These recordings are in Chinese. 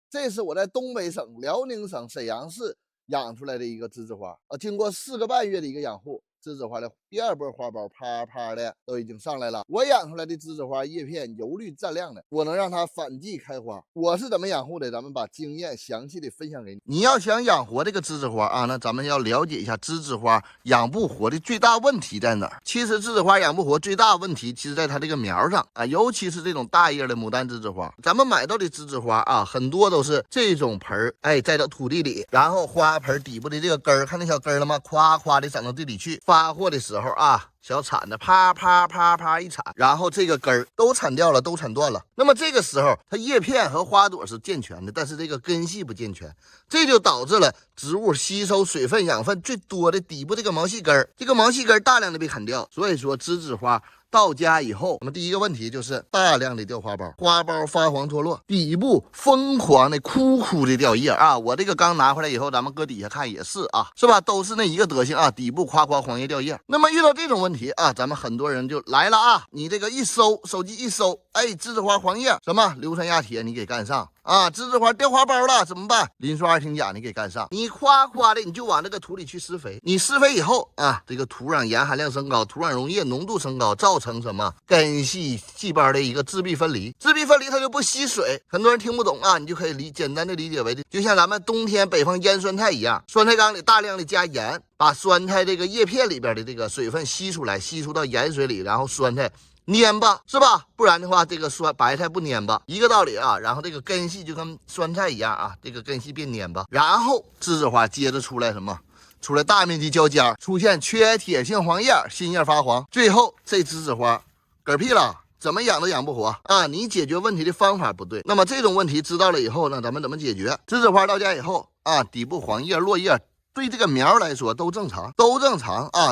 这是我在东北省辽宁省沈阳市养出来的一个栀子花经过4个半月的一个养护，栀子花的第2波花苞啪啪的都已经上来了。我养出来的栀子花叶片油绿湛亮的，我能让它反季开花。我是怎么养护的？咱们把经验详细的分享给你。你要想养活这个栀子花那咱们要了解一下栀子花养不活的最大问题在哪儿。其实栀子花养不活最大问题其实在它这个苗上尤其是这种大叶的牡丹栀子花，咱们买到的栀子花很多都是这种盆栽到土地里，然后花盆底部的这个根儿，看那小根儿了吗？夸夸的长到地里去。发货的时候小铲子啪啪啪啪一铲，然后这个根儿都铲掉了，都铲断了。那么这个时候它叶片和花朵是健全的，但是这个根系不健全，这就导致了植物吸收水分养分最多的底部这个毛细根儿，这个毛细根儿大量的被砍掉。所以说栀子花到家以后，我们第一个问题就是大量的掉花苞，花苞发黄脱落，底部疯狂的枯的掉叶我这个刚拿回来以后，咱们搁底下看也是是吧？都是那一个德行底部夸黄叶掉叶。那么遇到这种问题咱们很多人就来了你这个一搜，手机一搜，栀子花黄叶什么硫酸亚铁你给干上栀子花掉花苞了怎么办？磷酸二氢钾你给干上，你夸的你就往这个土里去施肥，你施肥以后这个土壤盐含量升高，土壤溶液浓度升高，造成什么根系细胞的一个自闭分离，自闭分离它就不吸水。很多人听不懂你就可以简单的理解为就像咱们冬天北方腌酸菜一样，酸菜缸里大量的加盐，把酸菜这个叶片里边的这个水分吸出来，吸出到盐水里，然后酸菜蔫巴是吧？不然的话这个白菜不蔫巴，一个道理然后这个根系就跟酸菜一样这个根系变蔫巴，然后栀子花接着出来什么？出来大面积焦尖，出现缺铁性黄叶，新叶发黄，最后这栀子花嗝屁了，怎么养都养不活你解决问题的方法不对。那么这种问题知道了以后呢，咱们怎么解决？栀子花到家以后底部黄叶落叶对这个苗来说都正常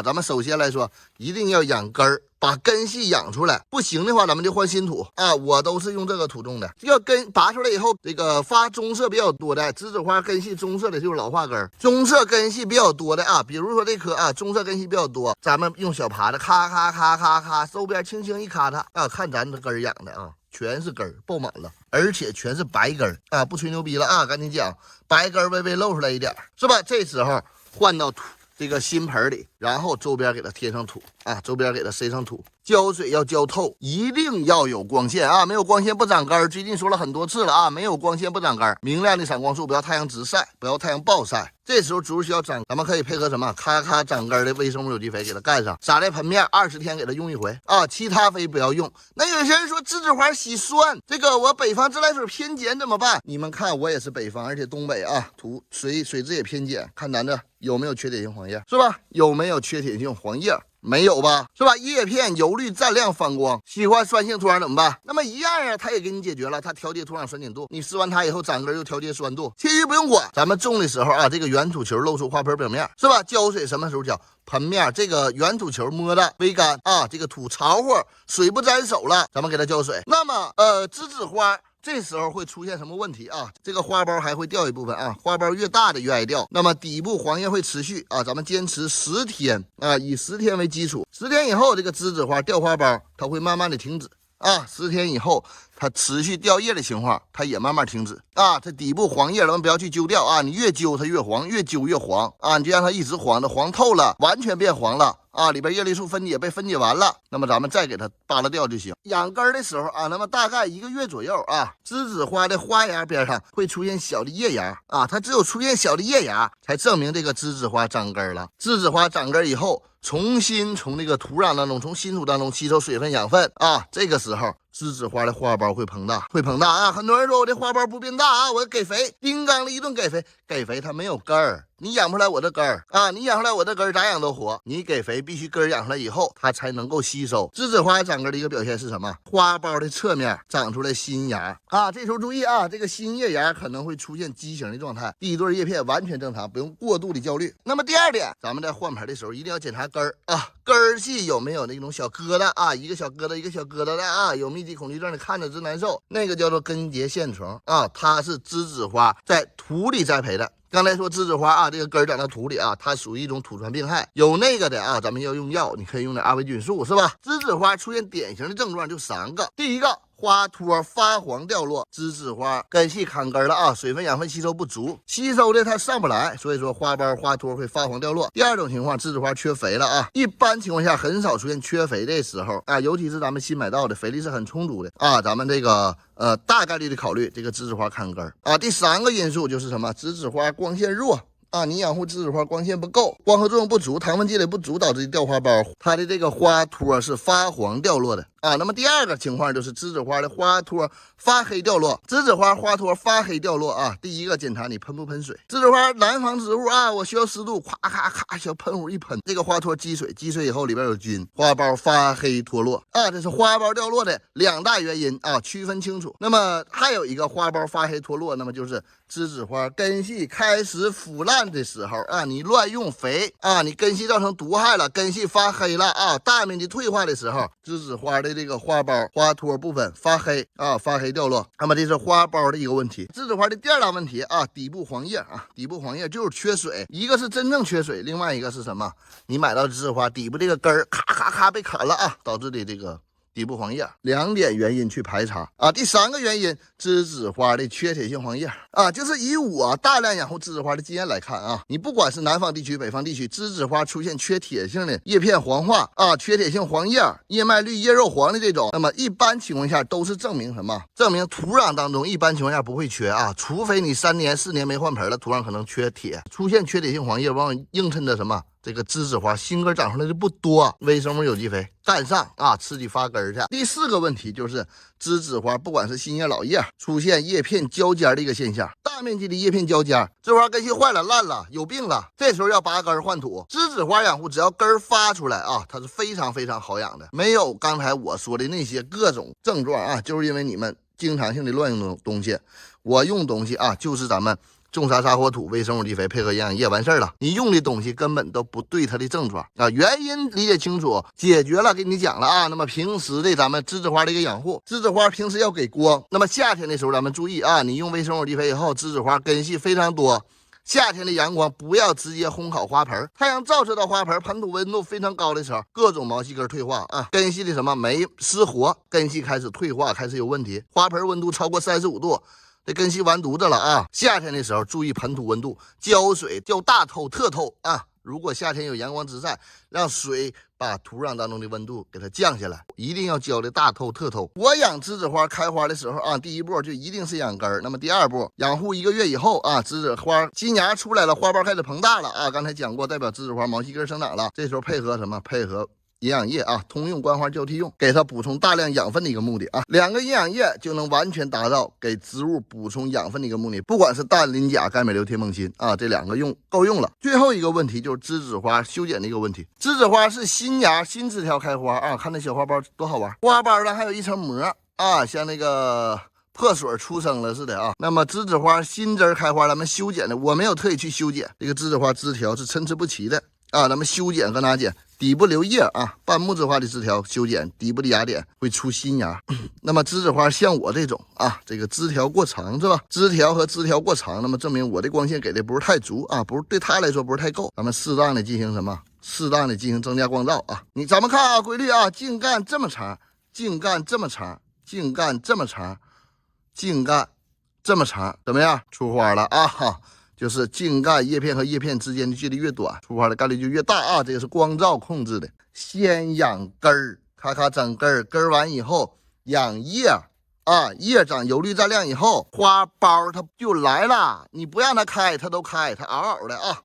咱们首先来说一定要养根儿，把根系养出来，不行的话咱们就换新土我都是用这个土种的。这个根拔出来以后，这个发棕色比较多的栀子花根系棕色的就是老化根，棕色根系比较多的比如说这棵棕色根系比较多，咱们用小耙子咔咔咔咔咔周边轻轻一咔它看咱的根儿养的全是根儿爆满了，而且全是白根儿不吹牛逼了赶紧讲，白根儿微微露出来一点是吧？这时候换到土这个新盆里，然后周边给它贴上土周边给它塞上土，浇水要浇透，一定要有光线没有光线不长根儿。最近说了很多次了没有光线不长根儿，明亮的闪光素，不要太阳直晒，不要太阳暴晒。这时候植物需要长，咱们可以配合什么咔咔长根的微生物有机肥给它干上，撒在盆面20天给它用一回其他肥不要用。那有些人说栀子花喜酸，这个我北方自来水偏碱怎么办？你们看我也是北方，而且东北土水质也偏碱，看咱这有没有缺铁性黄叶是吧？有没有缺铁性黄叶？没有吧，是吧？叶片油绿湛亮反光，喜欢酸性土壤怎么办？那么一样它也给你解决了，它调节土壤酸碱度，你施完它以后长根又调节酸度，其余不用管。咱们种的时候这个圆土球露出花盆表面是吧？浇水什么时候浇？盆面这个圆土球摸的微干这个土潮乎，水不沾手了，咱们给它浇水。那么栀子花这时候会出现什么问题这个花苞还会掉一部分花苞越大的越爱掉。那么底部黄叶会持续咱们坚持10天以10天为基础，10天以后这个栀子花掉花苞它会慢慢的停止10天以后它持续掉叶的情况它也慢慢停止它底部黄叶咱们不要去揪掉你越揪它越黄，越揪越黄你就让它一直黄的黄透了，完全变黄了里边叶绿素分解被分解完了，那么咱们再给它扒拉掉就行。养根的时候那么大概1个月左右栀子花的花芽边上会出现小的叶芽它只有出现小的叶芽才证明这个栀子花长根了。栀子花长根以后重新从这个土壤当中，从新土当中吸收水分养分这个时候栀子花的花苞会膨大很多人说我这花苞不变大我给肥，叮当的一顿给肥它没有根儿，你养不出来我的根儿你养出来我的根儿咋养都活，你给肥必须根儿养出来以后它才能够吸收。栀子花长根的一个表现是什么？花苞的侧面长出来新芽这时候注意这个新叶芽可能会出现畸形的状态，第一对叶片完全正常，不用过度的焦虑。那么第二点，咱们在换盆的时候一定要检查根儿根儿系有没有那种小疙瘩一个小疙瘩一个小疙瘩的有密集恐惧症的看着直难受，那个叫做根节线虫它是栀子花在土里栽培的。刚才说栀子花这个根儿长到土里它属于一种土传病害，有那个的咱们要用药，你可以用点阿维菌素是吧？栀子花出现典型的症状就3个，第一个花托发黄掉落，栀子花根系砍根了啊，水分养分吸收不足，吸收的它上不来，所以说花苞花托会发黄掉落。第二种情况，栀子花缺肥了啊，一般情况下很少出现缺肥的时候啊，尤其是咱们新买到的肥力是很充足的啊，咱们这个大概率的考虑这个栀子花砍根啊。第三个因素就是什么？栀子花光线弱。啊，你养护栀子花光线不够，光合作用不足，糖分积累不足，导致掉花苞，它的这个花托是发黄掉落的啊。那么第二个情况就是栀子花的花托发黑掉落，栀子花花托发黑掉落啊。第一个检查你喷不喷水，栀子花南方植物啊，我需要湿度，咵咔咔小喷壶一喷，这个花托积水，积水以后里边有菌，花苞发黑脱落啊，这是花苞掉落的2大原因啊，区分清楚。那么还有一个花苞发黑脱落，那么就是栀子花根系开始腐烂的时候啊，你乱用肥啊，你根系造成毒害了，根系发黑了啊，大面积退化的时候，栀子花的这个花苞花托部分发黑啊，发黑掉落。那么这是花苞的一个问题。栀子花的第二大问题啊，底部黄叶啊，底部黄叶就是缺水，一个是真正缺水，另外一个是什么？你买到栀子花底部这个根儿咔咔咔被砍了啊，导致的这个底部黄叶，2点原因去排查啊。第3个原因，栀子花的缺铁性黄叶啊，就是以我大量养护栀子花的经验来看啊，你不管是南方地区、北方地区，栀子花出现缺铁性的叶片黄化啊，缺铁性黄叶、叶脉绿、叶肉黄的这种，那么一般情况下都是证明什么？证明土壤当中一般情况下不会缺啊，除非你3年4年没换盆了，土壤可能缺铁。出现缺铁性黄叶，往往映衬着什么？这个栀子花新根长出来的不多，微生物有机肥干上啊，刺激发根去。第4个问题就是栀子花不管是新叶老叶出现叶片交尖的一个现象，大面积的叶片交尖，栀子花根系坏了烂了有病了，这时候要拔根换土。栀子花养护只要根发出来啊，它是非常非常好养的，没有刚才我说的那些各种症状啊，就是因为你们经常性的乱用东西。我用东西啊，就是咱们重沙沙火土微生物基肥配合营养液完事儿了，你用的东西根本都不对它的症状啊，原因理解清楚，解决了，给你讲了啊。那么平时的咱们栀子花的一个养护，栀子花平时要给光，那么夏天的时候咱们注意啊，你用微生物基肥以后，栀子花根系非常多。夏天的阳光不要直接烘烤花盆，太阳照射到花盆，盆土温度非常高的时候，各种毛细根退化啊，根系的什么酶失活，根系开始退化，开始有问题。花盆温度超过35度。这根系完犊子了啊！夏天的时候注意盆土温度，浇水浇大透特透啊！如果夏天有阳光直晒，让水把土壤当中的温度给它降下来，一定要浇的大透特透。我养栀子花开花的时候啊，第一步就一定是养根儿，那么第二步养护1个月以后啊，栀子花新芽出来了，花苞开始膨大了啊，刚才讲过，代表栀子花毛细根生长了，这时候配合什么？配合营养液啊，通用关花交替用，给它补充大量养分的一个目的啊，2个营养液就能完全达到给植物补充养分的一个目的，不管是氮、磷、钾、钙、镁、硫、铁、锰、锌啊，这2个用够用了。最后一个问题就是栀子花修剪的一个问题，栀子花是新芽新枝条开花啊，看那小花苞多好玩，花苞上还有一层膜啊，像那个破水出生了似的啊。那么栀子花新枝开花，咱们修剪的，我没有特意去修剪，这个栀子花枝条是参差不齐的啊，咱们修剪搁哪剪？底部留叶啊，半木质化的枝条修剪，底部的芽点会出新芽。那么栀子花像我这种啊，这个枝条过长是吧？枝条和枝条过长，那么证明我的光线给的不是太足啊，不是对它来说不是太够。咱们适当的进行什么？适当的进行增加光照啊。咱们看啊，规律啊，茎干这么长，茎干这么长，茎干这么长，茎干这么长，怎么样？出花了啊哈。就是茎干叶片和叶片之间的距离越短，出花的概率就越大啊！这个是光照控制的。先养根儿，咔咔整根儿，根儿完以后养叶啊，叶长油绿占亮以后，花苞它就来了。你不让它开，它都开，它嗷嗷的啊。